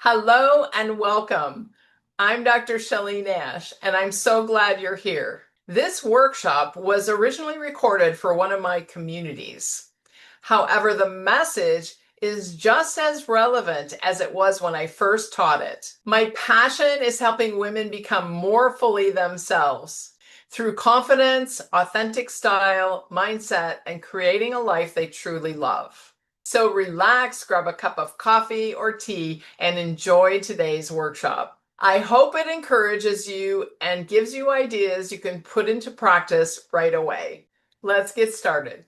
Hello and welcome. I'm Dr. Shelley Nash, and I'm so glad you're here. This workshop was originally recorded for one of my communities. However, the message is just as relevant as it was when I first taught it. My passion is helping women become more fully themselves through confidence, authentic style, mindset, and creating a life they truly love. So relax, grab a cup of coffee or tea, and enjoy today's workshop. I hope it encourages you and gives you ideas you can put into practice right away. Let's get started.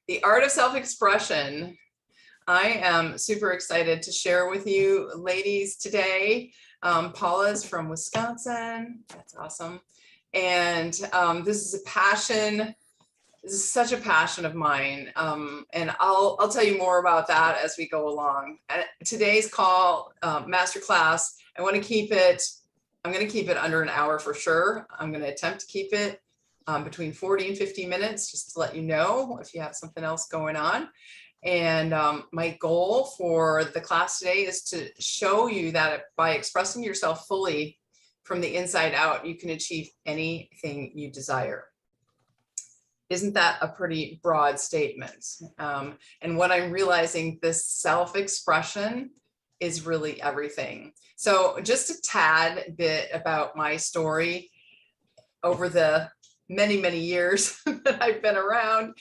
The art of self-expression. I am super excited to share with you ladies today. Paula's from Wisconsin. That's awesome. And this is a passion. This is such a passion of mine. And I'll tell you more about that as we go along. Today's call, masterclass, I'm going to keep it under an hour for sure. I'm going to attempt to keep it between 40 and 50 minutes, just to let you know if you have something else going on. And my goal for the class today is to show you that by expressing yourself fully from the inside out, you can achieve anything you desire. Isn't that a pretty broad statement? And what I'm realizing, this self-expression is really everything. So just a tad bit about my story over the many, many years that I've been around.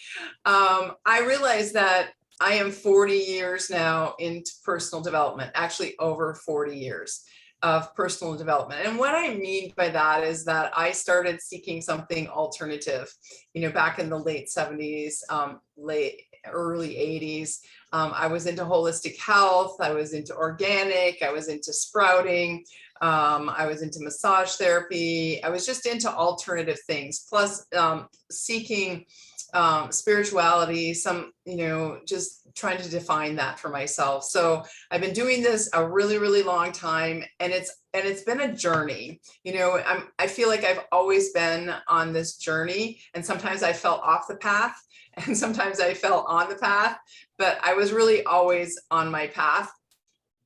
I realized that I am 40 years now into personal development, actually over 40 years of personal development. And what I mean by that is that I started seeking something alternative, back in the late 70s, early 80s. I was into holistic health. I was into organic. I was into sprouting. I was into massage therapy. I was just into alternative things, plus seeking spirituality, just trying to define that for myself. So I've been doing this a really, really long time, and it's been a journey. I feel like I've always been on this journey, and sometimes I fell off the path and sometimes I fell on the path, but I was really always on my path.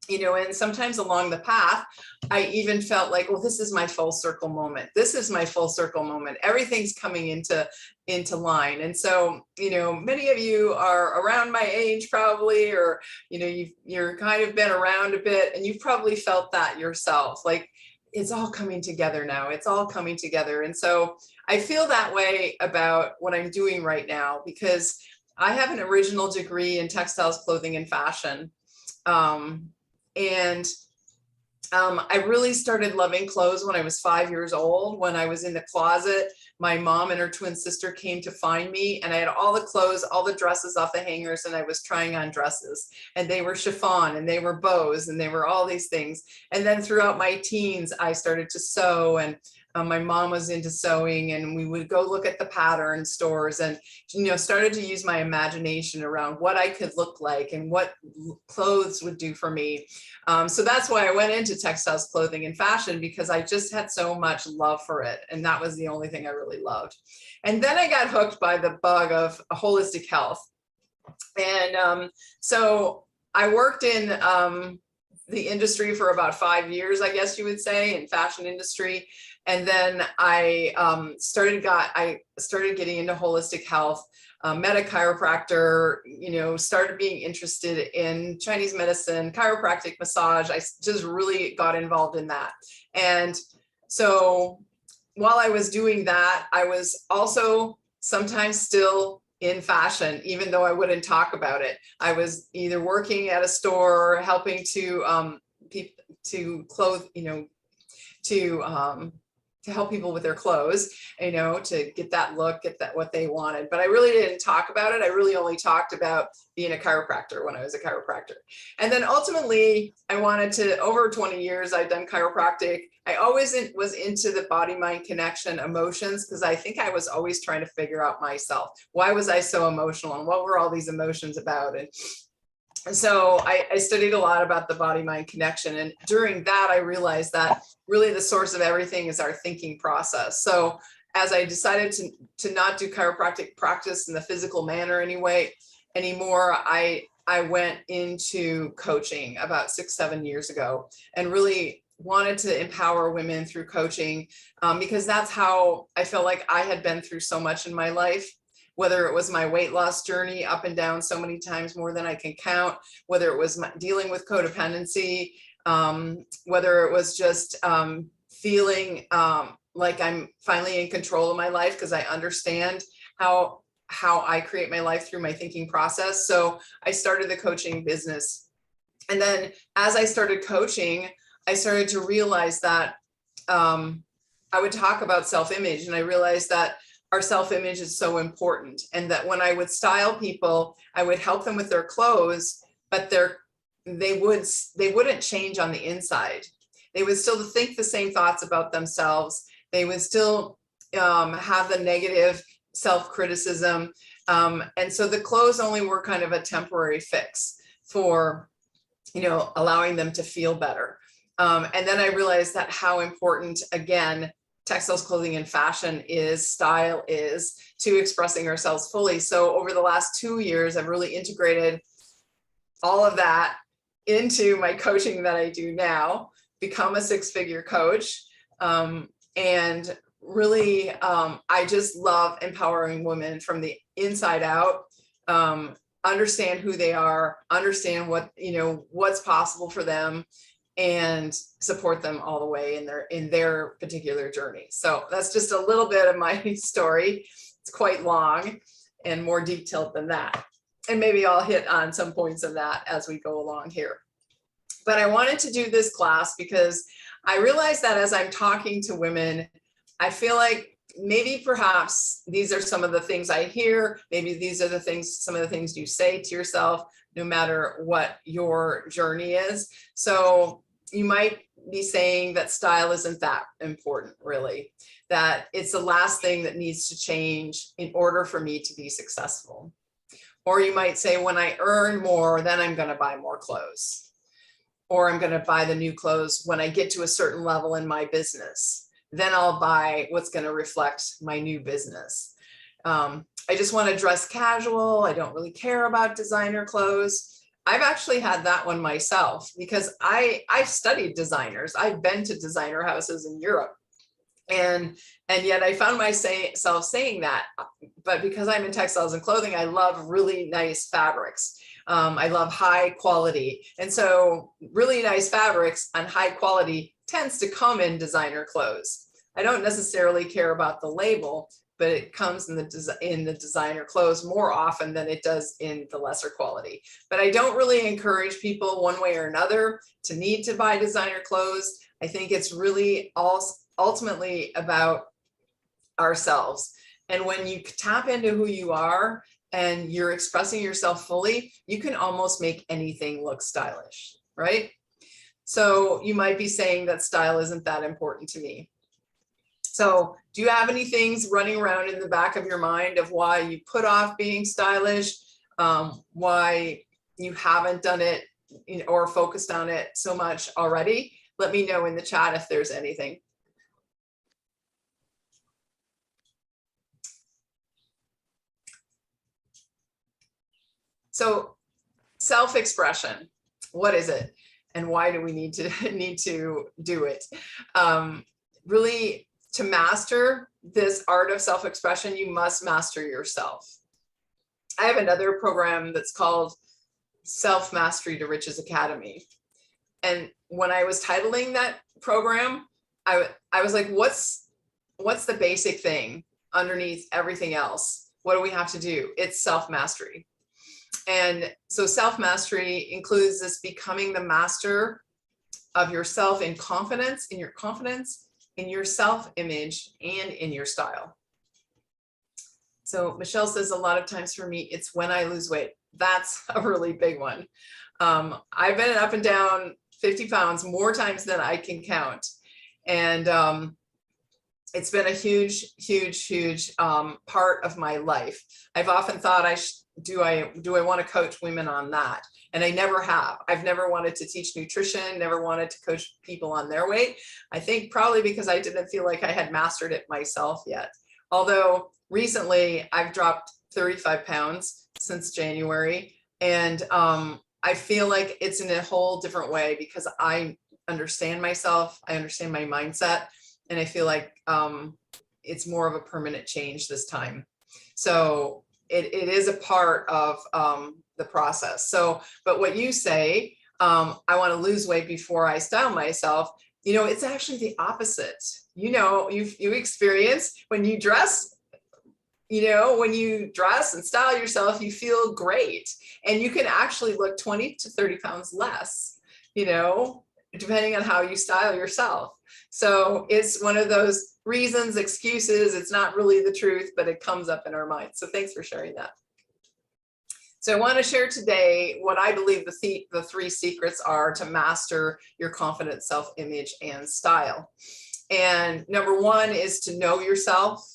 And sometimes along the path, I even felt like, well, this is my full circle moment. This is my full circle moment. Everything's coming into line. And so, many of you are around my age probably, or, you're kind of been around a bit, and you've probably felt that yourself. Like, it's all coming together now. It's all coming together. And so I feel that way about what I'm doing right now, because I have an original degree in textiles, clothing, and fashion. And I really started loving clothes when I was 5 years old. When I was in the closet, my mom and her twin sister came to find me, and I had all the clothes, all the dresses off the hangers, and I was trying on dresses, and they were chiffon, and they were bows, and they were all these things. And then throughout my teens, I started to sew, and my mom was into sewing, and we would go look at the pattern stores, and started to use my imagination around what I could look like and what clothes would do for me. So that's why I went into textiles, clothing, and fashion, because I just had so much love for it, and that was the only thing I really loved. And then I got hooked by the bug of holistic health, and so I worked in the industry for about 5 years, I guess you would say, in fashion industry. And then I started getting into holistic health, met a chiropractor, started being interested in Chinese medicine, chiropractic massage. I just really got involved in that. And so while I was doing that, I was also sometimes still in fashion, even though I wouldn't talk about it. I was either working at a store, helping to clothe, to to help people with their clothes, to get that look, get that what they wanted. But I really didn't talk about it. I really only talked about being a chiropractor when I was a chiropractor. And then ultimately, I wanted to, over 20 years, I've done chiropractic. I always was into the body-mind connection, emotions, because I think I was always trying to figure out myself. Why was I so emotional? And what were all these emotions about? And so I studied a lot about the body-mind connection. And during that, I realized that really the source of everything is our thinking process. So as I decided to not do chiropractic practice in the physical manner anymore, I went into coaching about 6-7 years ago, and really wanted to empower women through coaching, because that's how I felt like I had been through so much in my life. Whether it was my weight loss journey up and down so many times more than I can count, whether it was dealing with codependency, whether it was just feeling like I'm finally in control of my life because I understand how I create my life through my thinking process. So I started the coaching business. And then as I started coaching, I started to realize that I would talk about self-image, and I realized that our self-image is so important, and that when I would style people, I would help them with their clothes, but they wouldn't change on the inside. They would still think the same thoughts about themselves. They would still have the negative self-criticism. And so the clothes only were kind of a temporary fix for, allowing them to feel better. And then I realized that how important, again, textiles, clothing, and fashion style is to expressing ourselves fully. So over the last 2 years, I've really integrated all of that into my coaching that I do now, become a 6-figure coach. And really, I just love empowering women from the inside out, understand who they are, understand what's possible for them, and support them all the way in their particular journey. So that's just a little bit of my story. It's quite long and more detailed than that. And maybe I'll hit on some points of that as we go along here. But I wanted to do this class because I realized that as I'm talking to women, I feel like maybe perhaps these are some of the things I hear. Maybe these are some of the things you say to yourself, no matter what your journey is. So you might be saying that style isn't that important, really, that it's the last thing that needs to change in order for me to be successful. Or you might say, when I earn more, then I'm going to buy more clothes. Or I'm going to buy the new clothes when I get to a certain level in my business. Then I'll buy what's going to reflect my new business. I just want to dress casual. I don't really care about designer clothes. I've actually had that one myself because I've studied designers. I've been to designer houses in Europe. And yet I found myself saying that, but because I'm in textiles and clothing, I love really nice fabrics. I love high quality. And so really nice fabrics and high quality tends to come in designer clothes. I don't necessarily care about the label, but it comes in the designer clothes more often than it does in the lesser quality. But I don't really encourage people one way or another to need to buy designer clothes. I think it's really ultimately about ourselves. And when you tap into who you are and you're expressing yourself fully, you can almost make anything look stylish, right? So you might be saying that style isn't that important to me. So do you have any things running around in the back of your mind of why you put off being stylish, why you haven't done it or focused on it so much already? Let me know in the chat if there's anything. So self-expression, what is it? And why do we need to do it? Really, to master this art of self-expression, you must master yourself. I have another program that's called Self-Mastery to Riches Academy. And when I was titling that program, I was like, what's the basic thing underneath everything else? What do we have to do? It's self-mastery. And so self-mastery includes this becoming the master of yourself in your confidence, in your self-image and in your style. So Michelle says a lot of times for me, it's when I lose weight. That's a really big one. I've been up and down 50 pounds more times than I can count. And it's been a huge, huge, huge part of my life. I've often thought, do I want to coach women on that? And I never have. I've never wanted to teach nutrition, never wanted to coach people on their weight. I think probably because I didn't feel like I had mastered it myself yet. Although recently I've dropped 35 pounds since January. And I feel like it's in a whole different way because I understand myself, I understand my mindset, and I feel like it's more of a permanent change this time. So it is a part of the process. So, but what you say, I want to lose weight before I style myself, you know, it's actually the opposite. You know, you experience when you dress, you know, when you dress and style yourself, you feel great. And you can actually look 20 to 30 pounds less, you know, depending on how you style yourself. So it's one of those reasons, excuses. It's not really the truth, but it comes up in our minds. So thanks for sharing that. So I want to share today what I believe the 3 secrets are to master your confident self-image and style. And number 1 is to know yourself,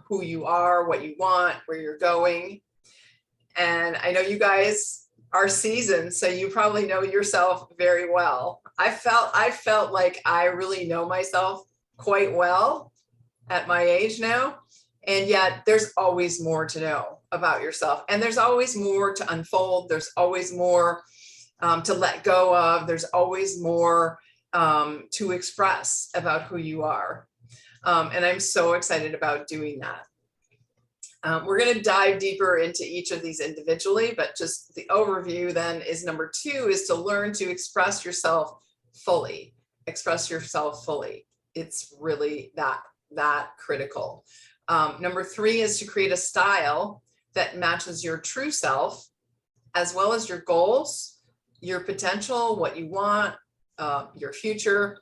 who you are, what you want, where you're going. And I know you guys are seasoned, so you probably know yourself very well. I felt like I really know myself quite well at my age now. And yet there's always more to know about yourself. And there's always more to unfold. There's always more to let go of. There's always more to express about who you are. And I'm so excited about doing that. We're going to dive deeper into each of these individually, but just the overview then is number 2 is to learn to express yourself fully. Express yourself fully. It's really that critical. Number 3 is to create a style that matches your true self, as well as your goals, your potential, what you want, your future,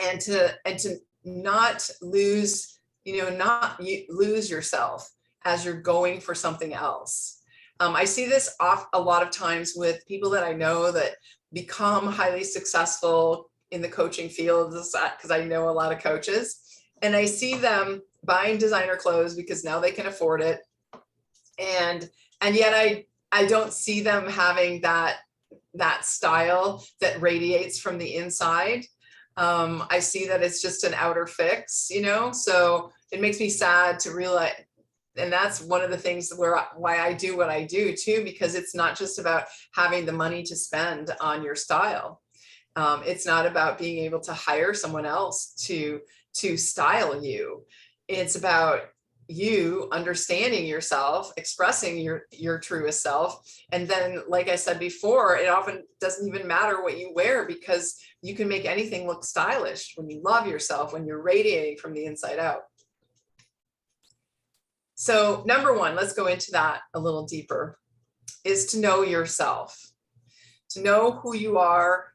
and to not lose, lose yourself as you're going for something else. I see this a lot of times with people that I know that become highly successful in the coaching field, because I know a lot of coaches, and I see them buying designer clothes because now they can afford it. And yet I don't see them having that style that radiates from the inside. I see that it's just an outer fix, so it makes me sad to realize, and that's one of the things why I do what I do too, because it's not just about having the money to spend on your style. It's not about being able to hire someone else to style you. It's about you understanding yourself, expressing your truest self. And then, like I said before, it often doesn't even matter what you wear, because you can make anything look stylish when you love yourself, when you're radiating from the inside out. So number 1, let's go into that a little deeper, is to know yourself, to know who you are.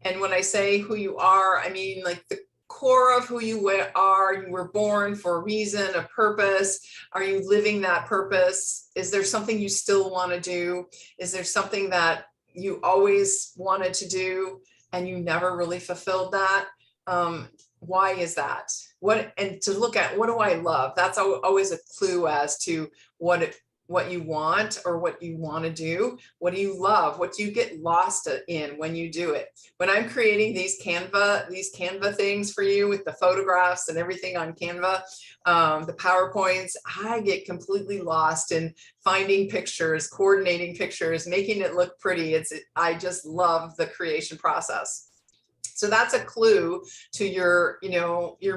And when I say who you are, I mean like the core of who you are. You were born for a reason, a purpose. Are you living that purpose? Is there something you still want to do? Is there something that you always wanted to do and you never really fulfilled that? Why is that? And to look at, what do I love? That's always a clue as to what you want or what you want to do. What do you love? What do you get lost in when you do it? When I'm creating these Canva things for you with the photographs and everything on Canva, the PowerPoints, I get completely lost in finding pictures, coordinating pictures, making it look pretty. I just love the creation process. So that's a clue to your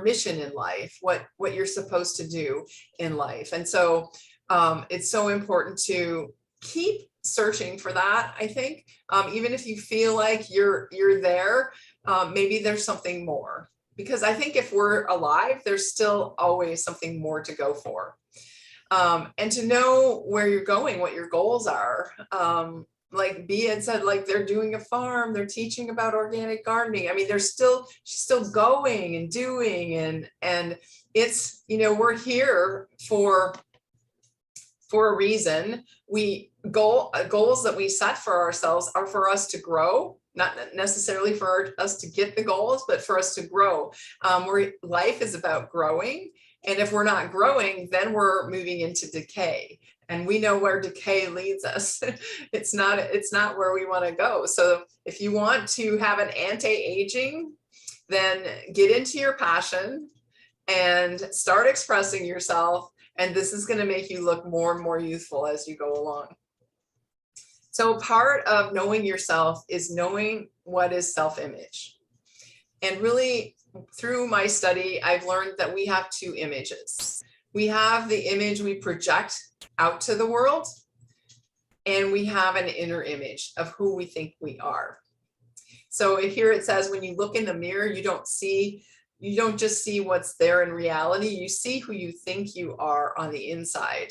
mission in life, what you're supposed to do in life. And so it's so important to keep searching for that, I think. Even if you feel like you're there, maybe there's something more. Because I think if we're alive, there's still always something more to go for. And to know where you're going, what your goals are. like Bea had said, like they're doing a farm, they're teaching about organic gardening. I mean, she's still going and doing, and it's, we're here for a reason. Goals that we set for ourselves are for us to grow, not necessarily for us to get the goals, but for us to grow. Life is about growing. And if we're not growing, then we're moving into decay. And we know where decay leads us. It's not where we want to go. So if you want to have an anti-aging, then get into your passion and start expressing yourself. And this is going to make you look more and more youthful as you go along. So part of knowing yourself is knowing what is self-image. And really, through my study, I've learned that we have two images. We have the image we project out to the world, and we have an inner image of who we think we are. So here it says, when you look in the mirror, you don't just see what's there in reality, you see who you think you are on the inside.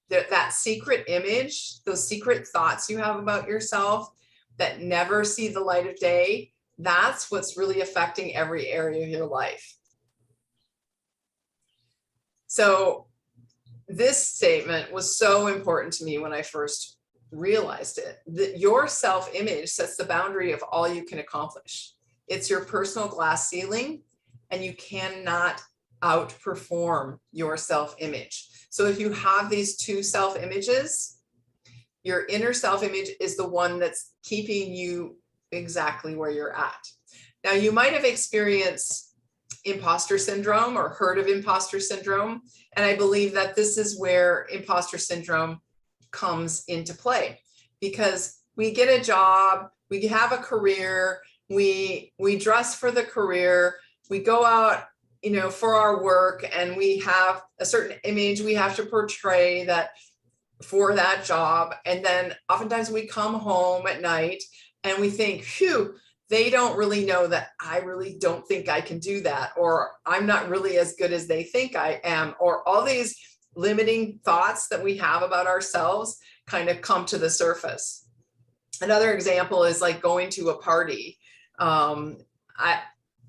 That secret image, those secret thoughts you have about yourself that never see the light of day, that's what's really affecting every area of your life. So this statement was so important to me when I first realized it, that your self-image sets the boundary of all you can accomplish. It's your personal glass ceiling, and you cannot outperform your self-image. So if you have these two self-images, your inner self-image is the one that's keeping you exactly where you're at. Now, you might have experienced imposter syndrome or heard of imposter syndrome. And I believe that this is where imposter syndrome comes into play, because we get a job, we have a career, we dress for the career, we go out, for our work, and we have a certain image we have to portray that for that job. And then oftentimes we come home at night and we think, phew, they don't really know that I really don't think I can do that, or I'm not really as good as they think I am, or all these limiting thoughts that we have about ourselves kind of come to the surface. Another example is like going to a party.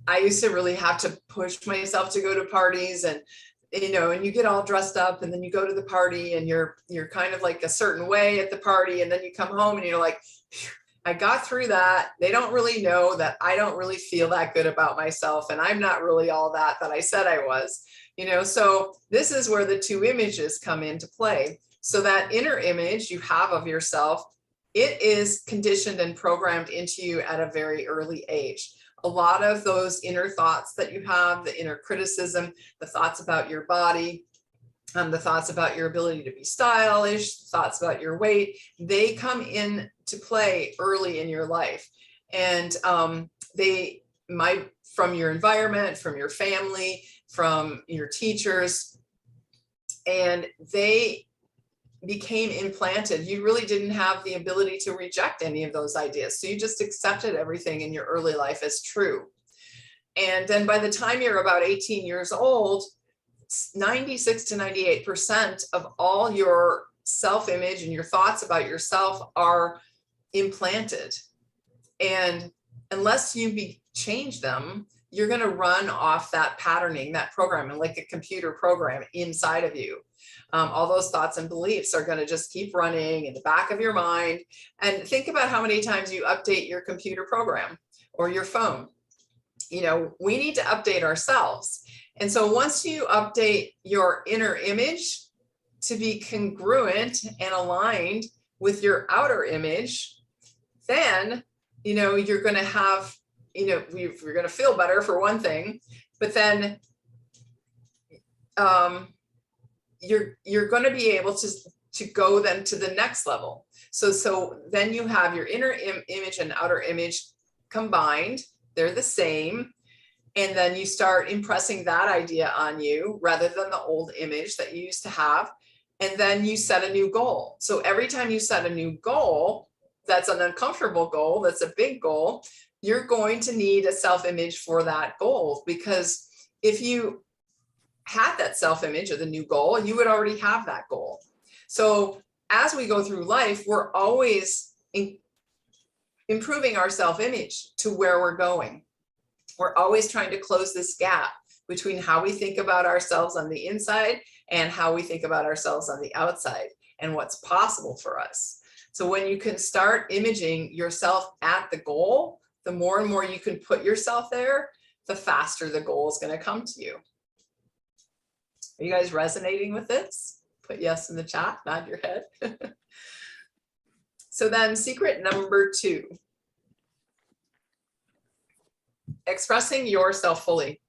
I used to really have to push myself to go to parties, and and you get all dressed up, and then you go to the party, and you're kind of like a certain way at the party, and then you come home and you're like, I got through that. They don't really know that I don't really feel that good about myself, and I'm not really all that I said I was. So this is where the two images come into play. So that inner image you have of yourself, it is conditioned and programmed into you at a very early age. A lot of those inner thoughts that you have, the inner criticism, the thoughts about your body, the thoughts about your ability to be stylish, thoughts about your weight, they come into play early in your life. And they might, from your environment, from your family, from your teachers, and they became implanted. You really didn't have the ability to reject any of those ideas. So you just accepted everything in your early life as true. And then by the time you're about 18 years old, 96 to 98% of all your self-image and your thoughts about yourself are implanted. And unless you change them, you're going to run off that patterning, that programming, like a computer program inside of you. All those thoughts and beliefs are going to just keep running in the back of your mind. And think about how many times you update your computer program or your phone. We need to update ourselves. And so once you update your inner image to be congruent and aligned with your outer image, then, you're going to have, you're going to feel better for one thing, but then you're going to be able to go then to the next level. So then you have your inner image and outer image combined. They're the same. And then you start impressing that idea on you rather than the old image that you used to have. And then you set a new goal. So every time you set a new goal, that's an uncomfortable goal, that's a big goal, you're going to need a self-image for that goal. Because if you had that self-image of the new goal, you would already have that goal. So as we go through life, we're always improving our self-image to where we're going. We're always trying to close this gap between how we think about ourselves on the inside and how we think about ourselves on the outside and what's possible for us. So when you can start imaging yourself at the goal, the more and more you can put yourself there, the faster the goal is going to come to you. Are you guys resonating with this? Put yes in the chat, nod your head. So then secret number 2, expressing yourself fully.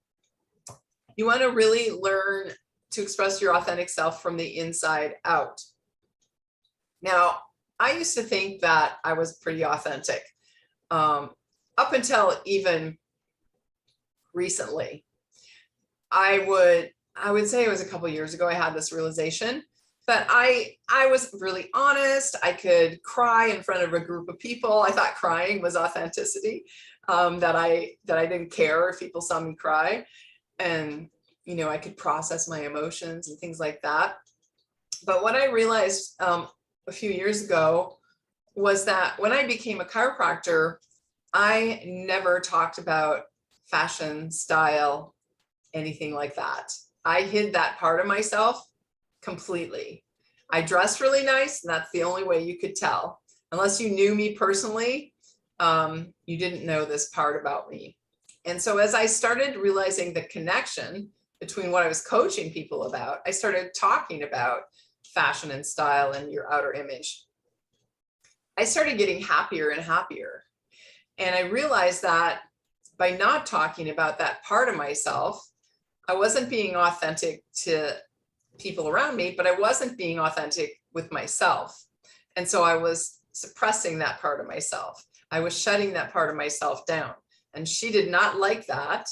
You want to really learn to express your authentic self from the inside out. Now, I used to think that I was pretty authentic up until even recently. I would say it was a couple years ago I had this realization that I was really honest. I could cry in front of a group of people. I thought crying was authenticity, that I didn't care if people saw me cry, and I could process my emotions and things like that. But what I realized a few years ago was that when I became a chiropractor, I never talked about fashion, style, anything like that. I hid that part of myself completely. I dressed really nice, and that's the only way you could tell. Unless you knew me personally, you didn't know this part about me. And so as I started realizing the connection between what I was coaching people about, I started talking about fashion and style and your outer image. I started getting happier and happier. And I realized that by not talking about that part of myself, I wasn't being authentic to people around me, but I wasn't being authentic with myself. And so I was suppressing that part of myself. I was shutting that part of myself down. And she did not like that.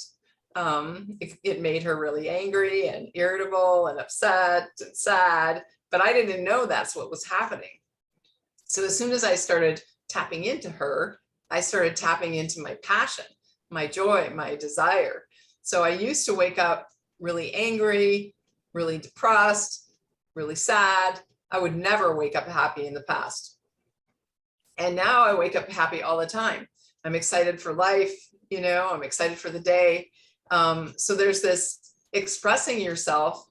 It made her really angry and irritable and upset and sad, but I didn't know that's what was happening. So as soon as I started tapping into her, I started tapping into my passion, my joy, my desire. So I used to wake up really angry, really depressed, really sad. I would never wake up happy in the past. And now I wake up happy all the time. I'm excited for life, I'm excited for the day. So there's this expressing yourself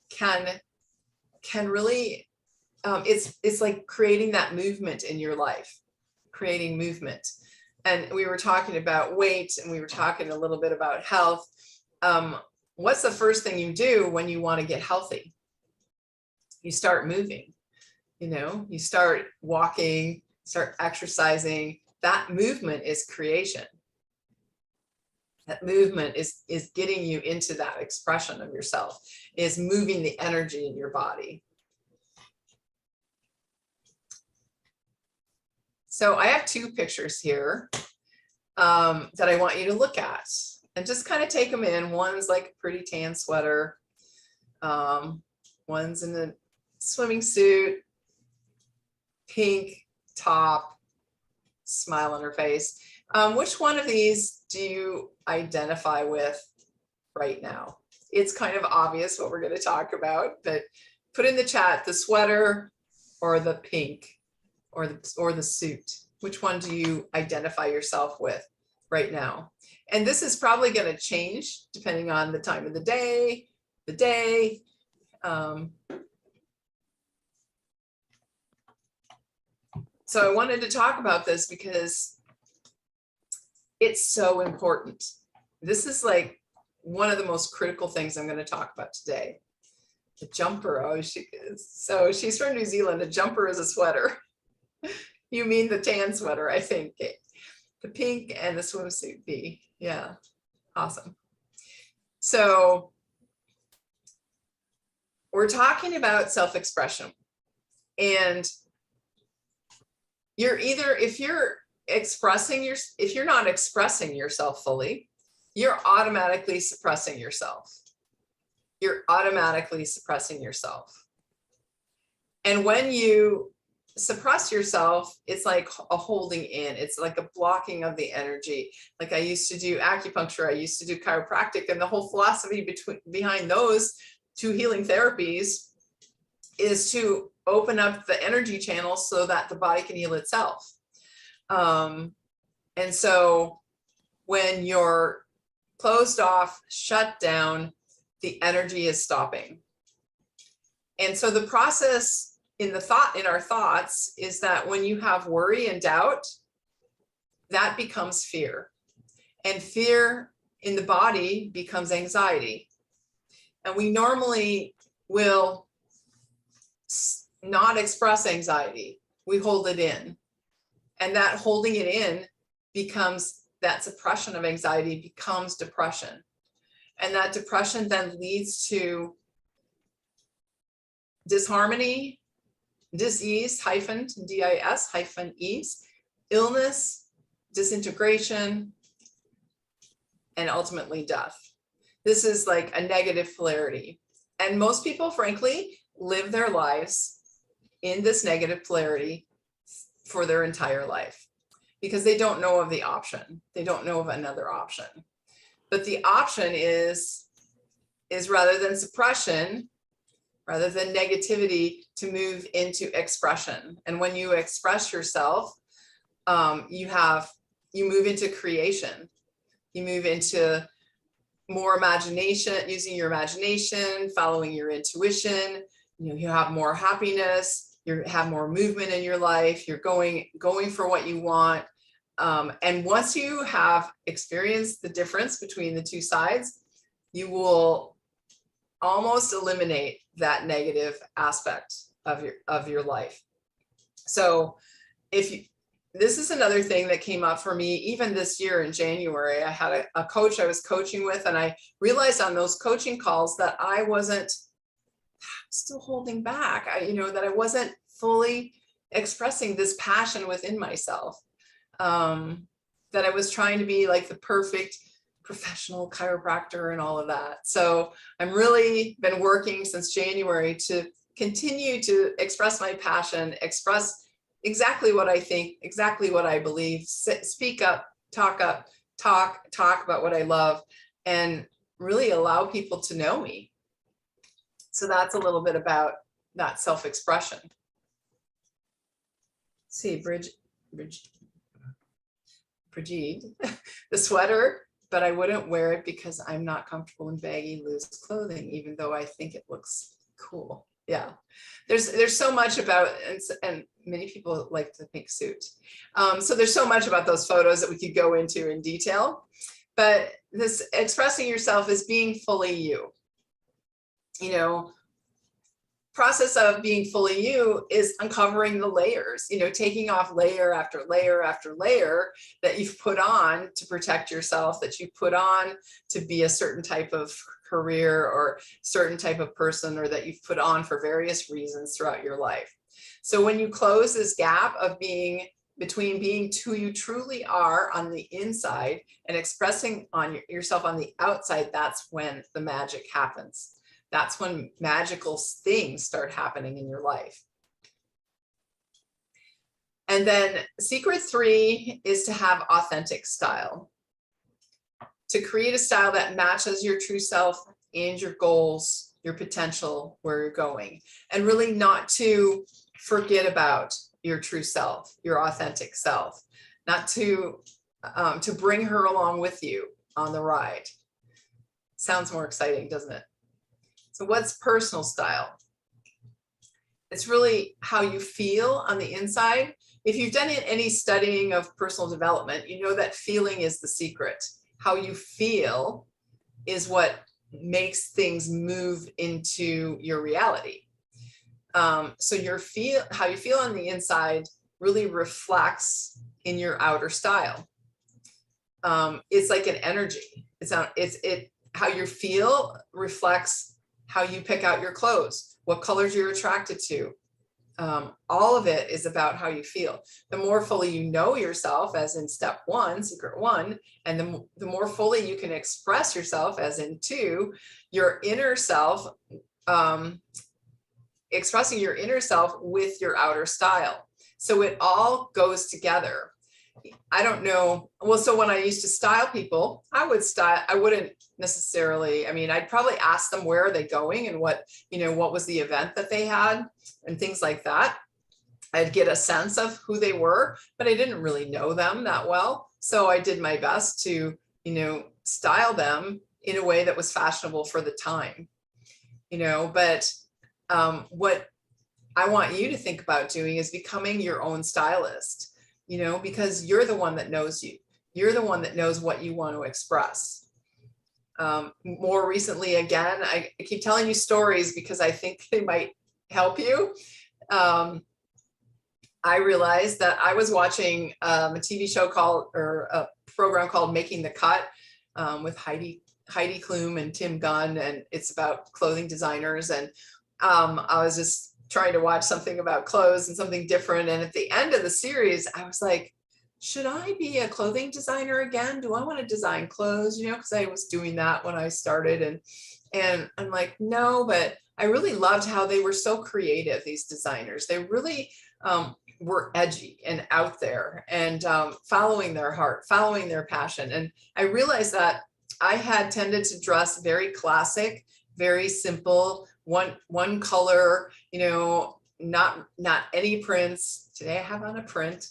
can really, it's like creating that movement in your life, creating movement. And we were talking about weight, and we were talking a little bit about health. What's the first thing you do when you want to get healthy? You start moving, you start walking, start exercising. That movement is creation. That movement is getting you into that expression of yourself, is moving the energy in your body. So I have 2 pictures here that I want you to look at and just kind of take them in. One's like a pretty tan sweater. One's in a swimming suit, pink top, smile on her face. Which one of these do you identify with right now? It's kind of obvious what we're going to talk about, but put in the chat the sweater or the pink or the suit. Which one do you identify yourself with right now? And this is probably going to change depending on the time of the day. So I wanted to talk about this because it's so important. This is like one of the most critical things I'm going to talk about today. The jumper. Oh, she is. So she's from New Zealand. A jumper is a sweater. You mean the tan sweater, I think. The pink and the swimsuit B. Yeah, awesome. So we're talking about self-expression. And you're either, if you're not expressing yourself fully, you're automatically suppressing yourself. You're automatically suppressing yourself. And when you suppress yourself, it's like a holding in, it's like a blocking of the energy. Like I used to do acupuncture, I used to do chiropractic, and the whole philosophy behind those 2 healing therapies is to open up the energy channels so that the body can heal itself. And so when you're closed off, shut down, the energy is stopping. And so the process in our thoughts is that when you have worry and doubt, that becomes fear. And fear in the body becomes anxiety. And we normally will not express anxiety. We hold it in. And that holding it in becomes, that suppression of anxiety becomes depression. And that depression then leads to disharmony, disease, hyphen, D-I-S, hyphen ease, illness, disintegration, and ultimately death. This is like a negative polarity. And most people, frankly, live their lives in this negative polarity for their entire life because they don't know of the option. They don't know of another option. But the option is rather than suppression, rather than negativity, to move into expression. And when you express yourself, you move into creation. You move into more imagination, using your imagination, following your intuition. You have more happiness. You have more movement in your life. You're going for what you want. And once you have experienced the difference between the two sides, you will almost eliminate that negative aspect of your life. So this is another thing that came up for me even this year in January. I had a coach I was coaching with, and I realized on those coaching calls that I wasn't still holding back. That I wasn't fully expressing this passion within myself. That I was trying to be like the perfect professional chiropractor and all of that. So I'm really been working since January to continue to express my passion, express exactly what I think, exactly what I believe, speak up, talk about what I love, and really allow people to know me. So that's a little bit about that self-expression. See, Brigitte, the sweater, but I wouldn't wear it because I'm not comfortable in baggy, loose clothing, even though I think it looks cool. Yeah, there's so much about, and many people like to think suit. So there's so much about those photos that we could go into in detail, but this expressing yourself is being fully you. Process of being fully you is uncovering the layers, taking off layer after layer after layer that you've put on to protect yourself, that you put on to be a certain type of career or certain type of person, or that you've put on for various reasons throughout your life. So when you close this gap of between being who you truly are on the inside and expressing on yourself on the outside, that's when the magic happens. That's when magical things start happening in your life. And then secret 3 is to have authentic style. To create a style that matches your true self and your goals, your potential, where you're going. And really not to forget about your true self, your authentic self. Not to bring her along with you on the ride. Sounds more exciting, doesn't it? So what's personal style? It's really how you feel on the inside. If you've done any studying of personal development, you know that feeling is the secret. How you feel is what makes things move into your reality. So how you feel on the inside really reflects in your outer style. It's like an energy. How you feel reflects how you pick out your clothes, what colors you're attracted to. All of it is about how you feel. The more fully you know yourself, as in step 1, secret 1, and the more fully you can express yourself, as in 2, your inner self, expressing your inner self with your outer style. So it all goes together. I don't know. Well, so when I used to style people, I wouldn't necessarily, I mean, I'd probably ask them where are they going and what, what was the event that they had and things like that. I'd get a sense of who they were, but I didn't really know them that well. So I did my best to, style them in a way that was fashionable for the time, but what I want you to think about doing is becoming your own stylist, because you're the one that knows you. You're the one that knows what you want to express. More recently, again, I keep telling you stories because I think they might help you. I realized that I was watching a TV show or a program called Making the Cut with Heidi Klum and Tim Gunn, and it's about clothing designers. And I was just trying to watch something about clothes and something different. And at the end of the series, I was like, should I be a clothing designer again? Do I want to design clothes? Because I was doing that when I started, and I'm like, no, but I really loved how they were so creative, these designers. They really were edgy and out there and following their heart, following their passion. And I realized that I had tended to dress very classic, very simple, one color, not any prints. Today I have on a print.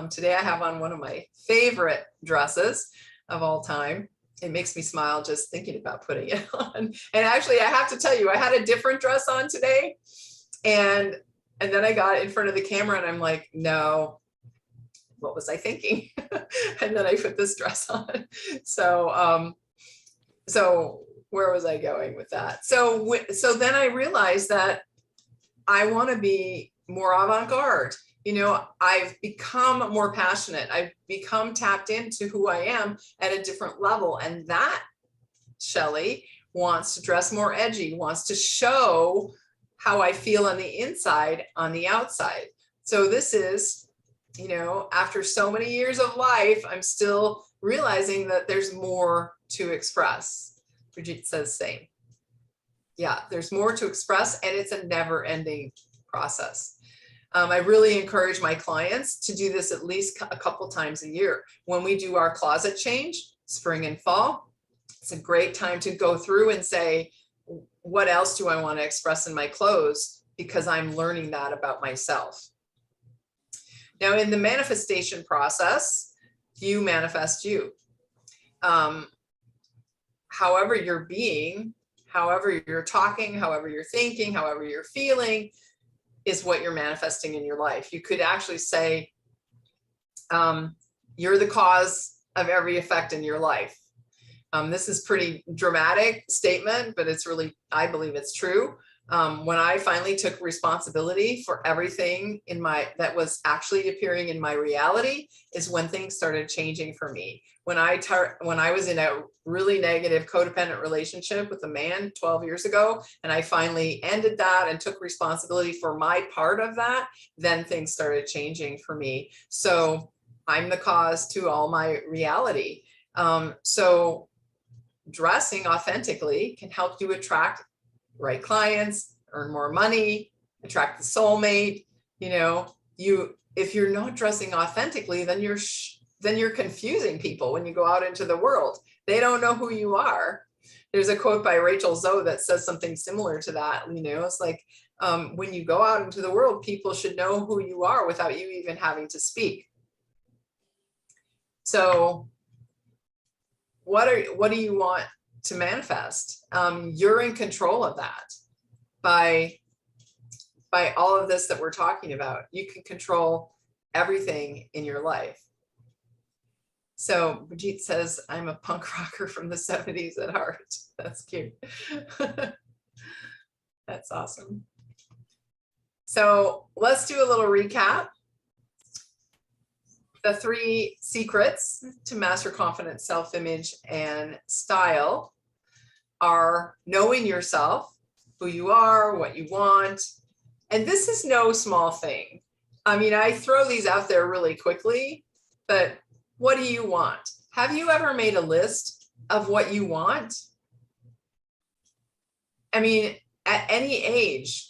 Today I have on one of my favorite dresses of all time. It makes me smile just thinking about putting it on. And actually, I have to tell you, I had a different dress on today. And then I got in front of the camera and I'm like, no, what was I thinking? And then I put this dress on. So where was I going with that? So then I realized that I want to be more avant-garde. I've become more passionate. I've become tapped into who I am at a different level. And that Shelley wants to dress more edgy, wants to show how I feel on the inside, on the outside. So this is, after so many years of life, I'm still realizing that there's more to express. Brigitte says same. Yeah, there's more to express, and it's a never-ending process. I really encourage my clients to do this at least a couple times a year. When we do our closet change, spring and fall, it's a great time to go through and say, what else do I want to express in my clothes? Because I'm learning that about myself. Now, in the manifestation process, you manifest you. However you're being, however you're talking, however you're thinking, however you're feeling is what you're manifesting in your life. You could actually say, you're the cause of every effect in your life. This is pretty dramatic statement, but it's really, I believe it's true. When I finally took responsibility for everything that was actually appearing in my reality is when things started changing for me. When I was in a really negative codependent relationship with a man 12 years ago, and I finally ended that and took responsibility for my part of that, then things started changing for me. So I'm the cause to all my reality. So dressing authentically can help you attract right clients, earn more money, attract the soulmate. If you're not dressing authentically, then you're confusing people when you go out into the world. They don't know who you are. There's a quote by Rachel Zoe that says something similar to that. It's like, when you go out into the world, people should know who you are without you even having to speak. So what do you want to manifest? You're in control of that by all of this that we're talking about. You can control everything in your life. So Brigitte says, I'm a punk rocker from the 70s at heart. That's cute. That's awesome. So let's do a little recap. The 3 secrets to master confidence, self-image, and style are knowing yourself, who you are, what you want. And this is no small thing. I mean, I throw these out there really quickly, but what do you want? Have you ever made a list of what you want? I mean, at any age,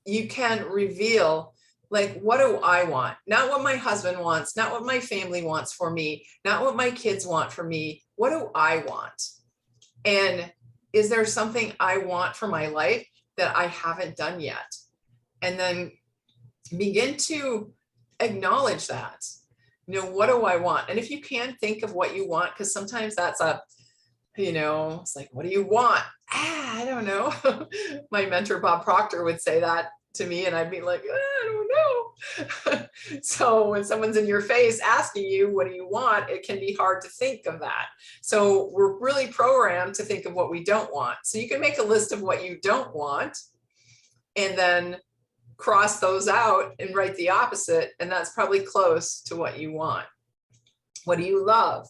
you can reveal Like, what do I want? Not what my husband wants, not what my family wants for me, not what my kids want for me. What do I want? And is there something I want for my life that I haven't done yet? And then begin to acknowledge that. What do I want? And if you can, think of what you want, because sometimes that's it's like, what do you want? I don't know. My mentor, Bob Proctor, would say that to me, and I'd be like, I don't know. So when someone's in your face asking you, what do you want? It can be hard to think of that. So we're really programmed to think of what we don't want. So you can make a list of what you don't want and then cross those out and write the opposite. And that's probably close to what you want. What do you love?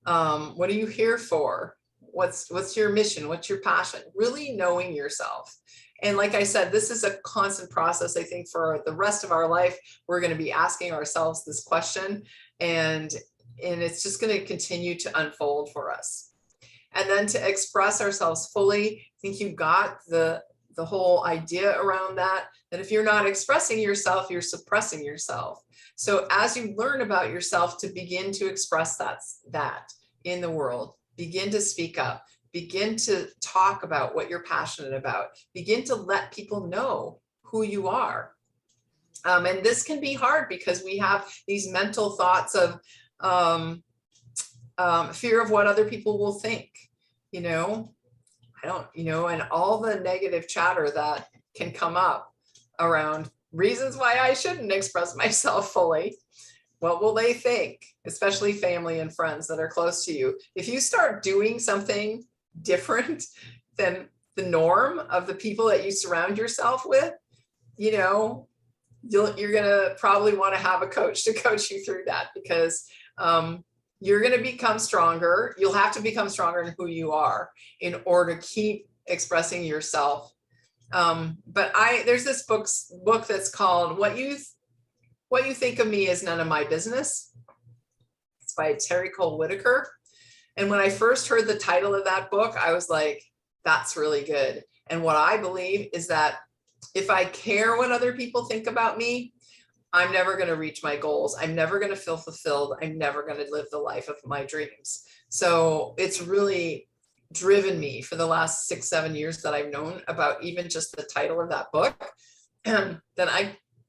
What are you here for? What's your mission? What's your passion? Really knowing yourself. And like I said, this is a constant process. I think for the rest of our life, we're going to be asking ourselves this question, and it's just going to continue to unfold for us. And then to express ourselves fully, I think you've got the whole idea around that if you're not expressing yourself, you're suppressing yourself. So as you learn about yourself, to begin to express that in the world, begin to speak up, begin to talk about what you're passionate about, begin to let people know who you are. And this can be hard because we have these mental thoughts of fear of what other people will think, and all the negative chatter that can come up around reasons why I shouldn't express myself fully. What will they think? Especially family and friends that are close to you. If you start doing something different than the norm of the people that you surround yourself with, you're going to probably want to have a coach to coach you through that, because you're going to become stronger. You'll have to become stronger in who you are in order to keep expressing yourself. But there's this book that's called What You Think of Me Is None of My Business. It's by Terry Cole Whitaker. And when I first heard the title of that book, I was like, that's really good. And what I believe is that if I care what other people think about me, I'm never going to reach my goals. I'm never going to feel fulfilled. I'm never going to live the life of my dreams. So it's really driven me for the last 6-7 years that I've known about even just the title of that book. And then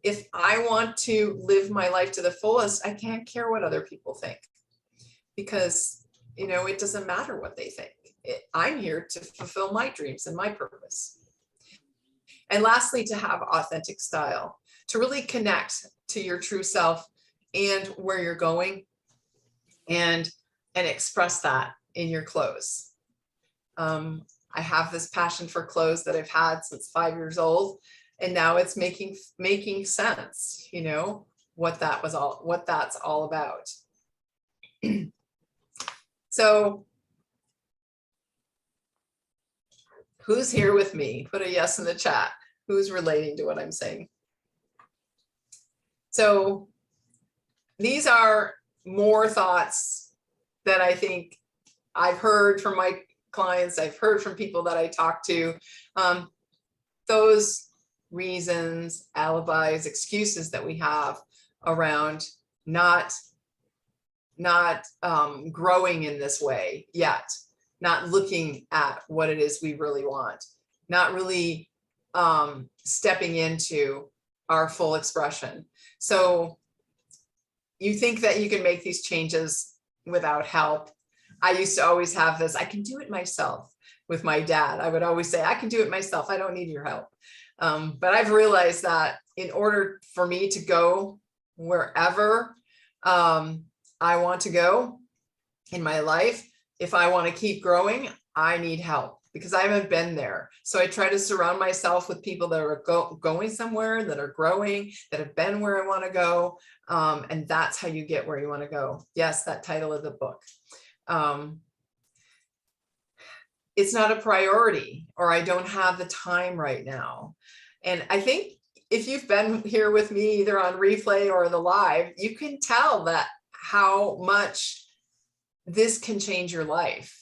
if I want to live my life to the fullest, I can't care what other people think, because, it doesn't matter what they think. I'm here to fulfill my dreams and my purpose. And lastly, to have authentic style, to really connect to your true self and where you're going, and express that in your clothes. I have this passion for clothes that I've had since 5 years old, and now it's making sense, what that's all about. So who's here with me? Put a yes in the chat. Who's relating to what I'm saying? So these are more thoughts that I think I've heard from my clients. I've heard from people that I talk to. Those reasons, alibis, excuses that we have around not growing in this way yet, not looking at what it is we really want, not really stepping into our full expression. So you think that you can make these changes without help. I used to always have this, I can do it myself. With my dad, I would always say, I can do it myself. I don't need your help. But I've realized that in order for me to go wherever I want to go in my life, if I want to keep growing, I need help, because I haven't been there. So I try to surround myself with people that are going somewhere, that are growing, that have been where I want to go. And that's how you get where you want to go. Yes, that title of the book. It's not a priority, or I don't have the time right now. And I think if you've been here with me, either on replay or the live, you can tell that how much this can change your life.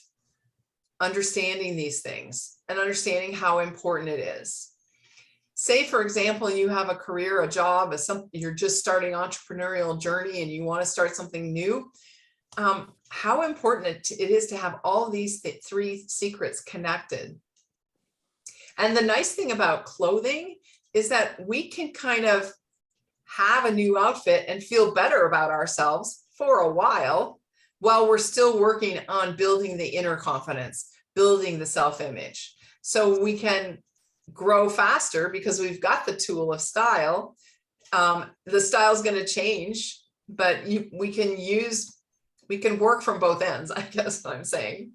Understanding these things and understanding how important it is. say, for example, you have a career, a job, you're just starting entrepreneurial journey and you want to start something new. How important it is to have all these three secrets connected. And the nice thing about clothing is that we can kind of have a new outfit and feel better about ourselves for a while we're still working on building the inner confidence, building the self-image. So we can grow faster because we've got the tool of style. The style is going to change, but we can work from both ends, I guess what I'm saying.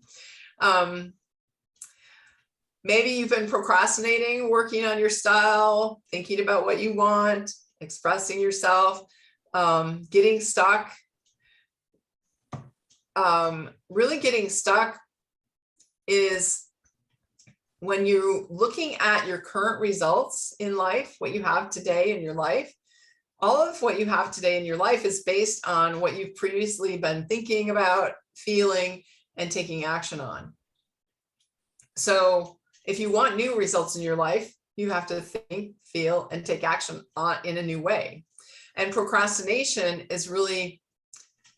Maybe you've been procrastinating, working on your style, thinking about what you want, expressing yourself, getting stuck. Really getting stuck is when you're looking at your current results in life, what you have today in your life. All of what you have today in your life is based on what you've previously been thinking about, feeling, and taking action on. So if you want new results in your life, you have to think, feel, and take action in a new way. And procrastination is really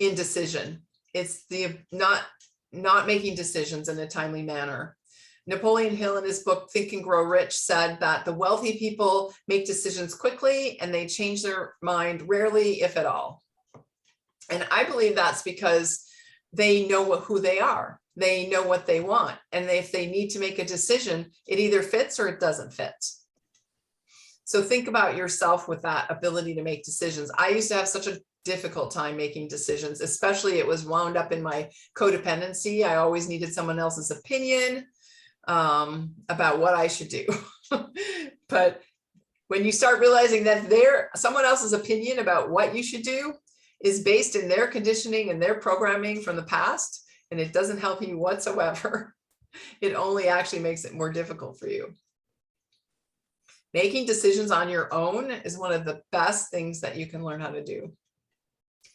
indecision. It's the not making decisions in a timely manner. Napoleon Hill, in his book, Think and Grow Rich, said that the wealthy people make decisions quickly and they change their mind rarely, if at all. And I believe that's because they know who they are. They know what they want. And if they need to make a decision, it either fits or it doesn't fit. So think about yourself with that ability to make decisions. I used to have such a difficult time making decisions, especially it was wound up in my codependency. I always needed someone else's opinion about what I should do. But when you start realizing that someone else's opinion about what you should do is based in their conditioning and their programming from the past, and it doesn't help you whatsoever, it only actually makes it more difficult for you. Making decisions on your own is one of the best things that you can learn how to do,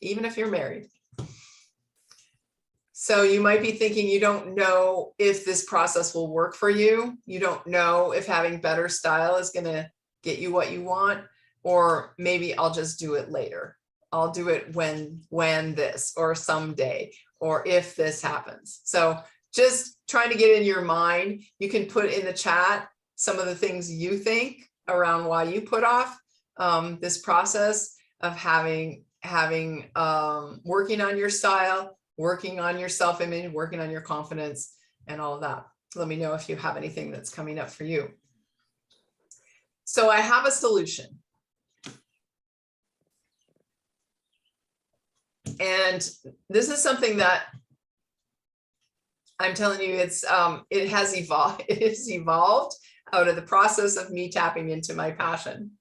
even if you're married. So you might be thinking you don't know if this process will work for you. You don't know if having better style is going to get you what you want, or maybe I'll just do it later. I'll do it when this, or someday, or if this happens. So just trying to get in your mind, you can put in the chat some of the things you think around why you put off this process of working on your style, working on your self-image, working on your confidence, and all of that. Let me know if you have anything that's coming up for you. So I have a solution. And this is something that I'm telling you, it has evolved. It has evolved out of the process of me tapping into my passion.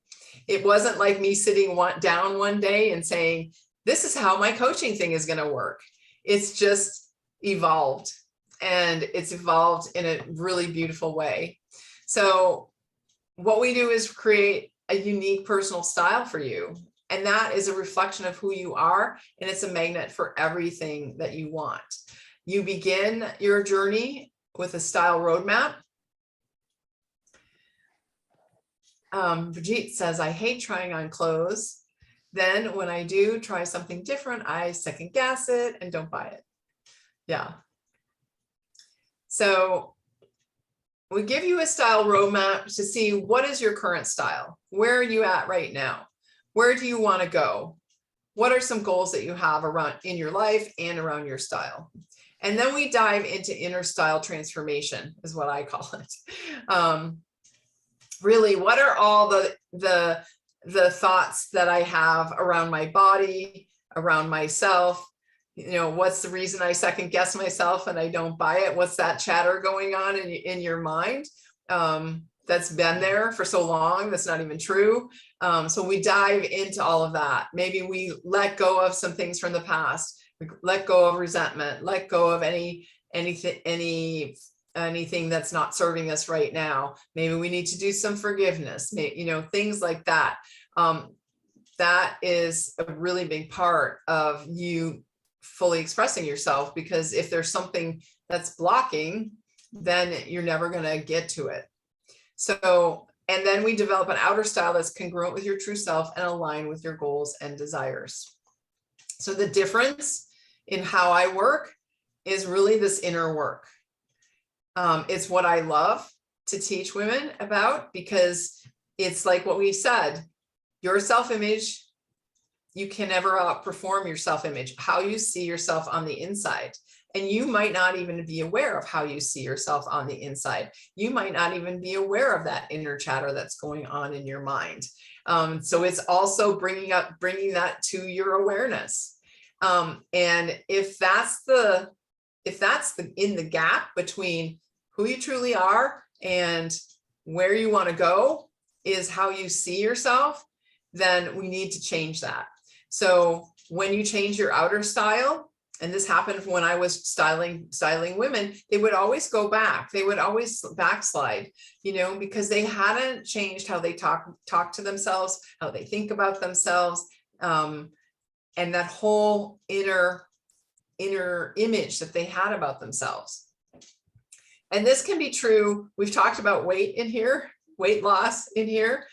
It wasn't like me sitting down one day and saying, this is how my coaching thing is going to work. It's just evolved, and it's evolved in a really beautiful way. So what we do is create a unique personal style for you. And that is a reflection of who you are. And it's a magnet for everything that you want. You begin your journey with a style roadmap. Brigitte says, I hate trying on clothes. Then when I do try something different, I second guess it and don't buy it. Yeah. So we give you a style roadmap to see what is your current style. Where are you at right now? Where do you want to go? What are some goals that you have around in your life and around your style? And then we dive into inner style transformation, is what I call it. Really, what are all the thoughts that I have around my body, around myself? You know, what's the reason I second guess myself and I don't buy it? What's that chatter going on in your mind that's been there for so long that's not even true? So we dive into all of that. Maybe we let go of some things from the past. We let go of resentment, let go of anything that's not serving us right now. Maybe we need to do some forgiveness, things like that. That is a really big part of you fully expressing yourself, because if there's something that's blocking, then you're never going to get to it. So And then we develop an outer style that's congruent with your true self and aligned with your goals and desires. So the difference in how I work is really this inner work. It's what I love to teach women about, because it's like what we said, your self-image, you can never outperform your self-image, how you see yourself on the inside. And you might not even be aware of how you see yourself on the inside. You might not even be aware of that inner chatter that's going on in your mind. So it's also bringing that to your awareness. And if that's in the gap between who you truly are and where you want to go is how you see yourself, then we need to change that. So when you change your outer style, and this happened when I was styling women, they would always go back. They would always backslide, because they hadn't changed how they talk to themselves, how they think about themselves, and that whole inner image that they had about themselves. And this can be true. We've talked about weight in here, weight loss in here.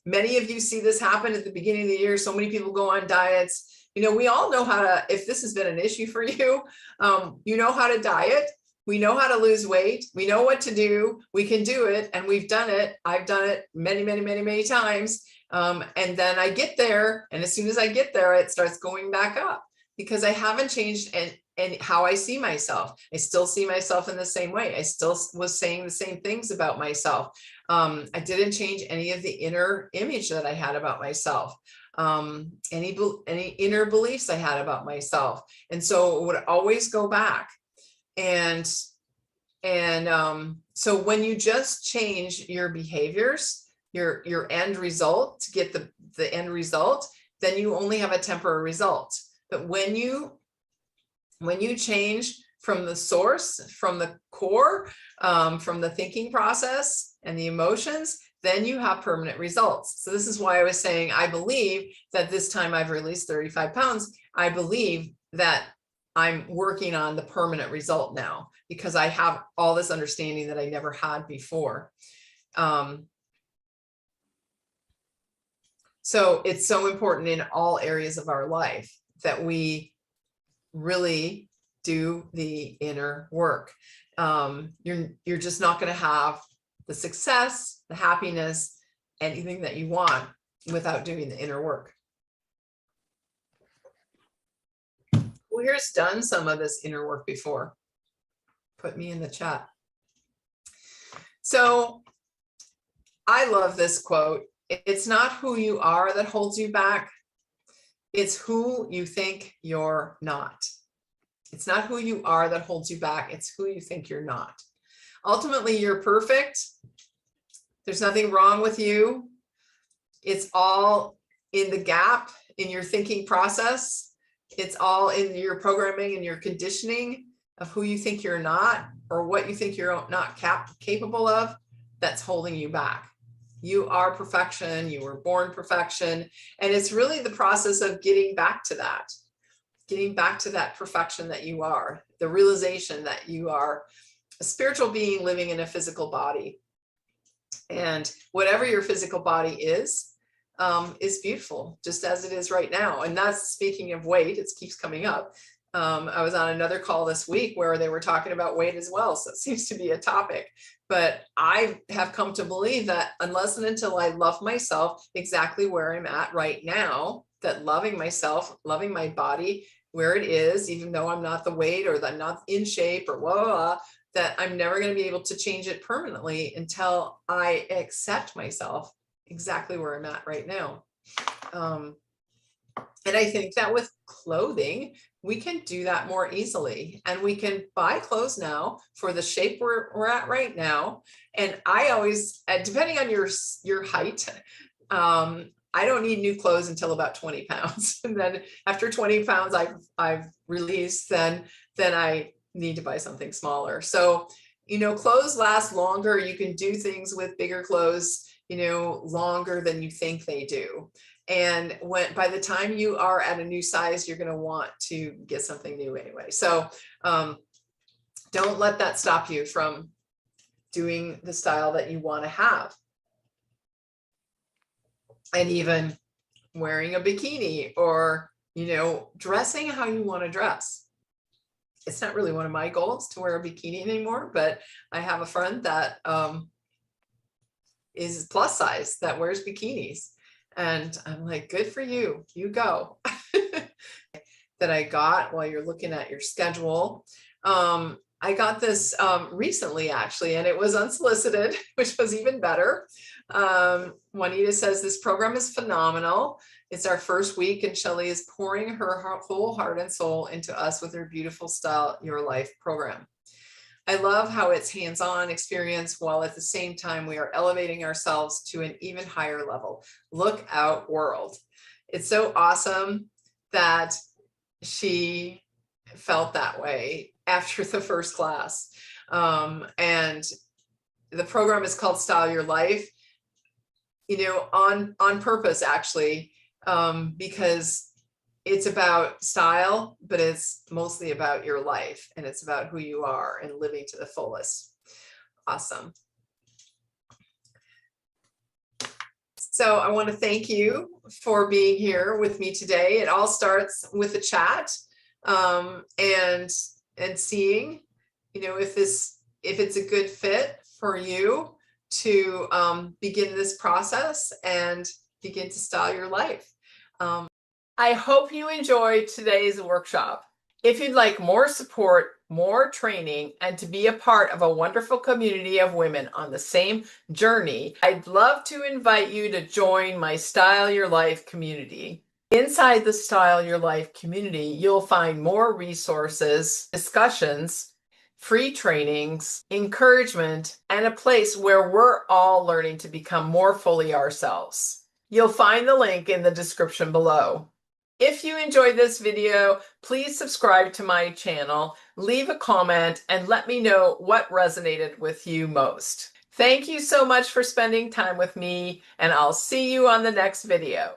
Many of you see this happen at the beginning of the year. So many people go on diets. We all know how to, if this has been an issue for you, you know how to diet. We know how to lose weight. We know what to do. We can do it. And we've done it. I've done it many, many, many, many times. And then I get there. And as soon as I get there, it starts going back up because I haven't changed and how I see myself. I still see myself in the same way. I still was saying the same things about myself. I didn't change any of the inner image that I had about myself. Any inner beliefs I had about myself. And so it would always go back. And so when you just change your behaviors, your end result to get the end result, then you only have a temporary result. But when you change from the source, from the core, from the thinking process and the emotions, then you have permanent results. So this is why I was saying, I believe that this time I've released 35 pounds. I believe that I'm working on the permanent result now because I have all this understanding that I never had before. So it's so important in all areas of our life that we really do the inner work. You're just not going to have the success, the happiness, anything that you want without doing the inner work. Who here's done some of this inner work before? Put me in the chat. So I love this quote. It's not who you are that holds you back. It's who you think you're not. It's not who you are that holds you back. It's who you think you're not. Ultimately, you're perfect. There's nothing wrong with you. It's all in the gap in your thinking process. It's all in your programming and your conditioning of who you think you're not or what you think you're not capable of that's holding you back. You are perfection. You were born perfection. And it's really the process of getting back to that perfection that you are, the realization that you are a spiritual being living in a physical body. And whatever your physical body is beautiful, just as it is right now. And that's, speaking of weight, it keeps coming up. I was on another call this week where they were talking about weight as well. So it seems to be a topic. But I have come to believe that unless and until I love myself exactly where I'm at right now, that loving myself, loving my body where it is, even though I'm not the weight or that I'm not in shape or blah, blah, blah, that I'm never going to be able to change it permanently until I accept myself exactly where I'm at right now. And I think that with clothing, we can do that more easily, and we can buy clothes now for the shape we're at right now. And I always, depending on your height, I don't need new clothes until about 20 pounds. And then after 20 pounds, I've released, then I need to buy something smaller. So, clothes last longer. You can do things with bigger clothes, longer than you think they do. And by the time you are at a new size, you're going to want to get something new anyway. So don't let that stop you from doing the style that you want to have. and even wearing a bikini or, dressing how you want to dress. It's not really one of my goals to wear a bikini anymore, but I have a friend that is plus size that wears bikinis. And I'm like, good for you, you go. That I got while you're looking at your schedule. I got this recently, actually, and it was unsolicited, which was even better. Juanita says this program is phenomenal. It's our first week, and Shelly is pouring her whole heart and soul into us with her beautiful Style Your Life program. I love how it's hands-on experience, while at the same time we are elevating ourselves to an even higher level. Look out, world. It's so awesome that she felt that way after the first class. And the program is called Style Your Life, on purpose, actually, because it's about style, but it's mostly about your life, and it's about who you are and living to the fullest. Awesome. So I want to thank you for being here with me today. It all starts with a chat, and seeing, if it's a good fit for you to begin this process and begin to style your life. I hope you enjoyed today's workshop. If you'd like more support, more training, and to be a part of a wonderful community of women on the same journey, I'd love to invite you to join my Style Your Life community. Inside the Style Your Life community, you'll find more resources, discussions, free trainings, encouragement, and a place where we're all learning to become more fully ourselves. You'll find the link in the description below. If you enjoyed this video, please subscribe to my channel, leave a comment, and let me know what resonated with you most. Thank you so much for spending time with me, and I'll see you on the next video.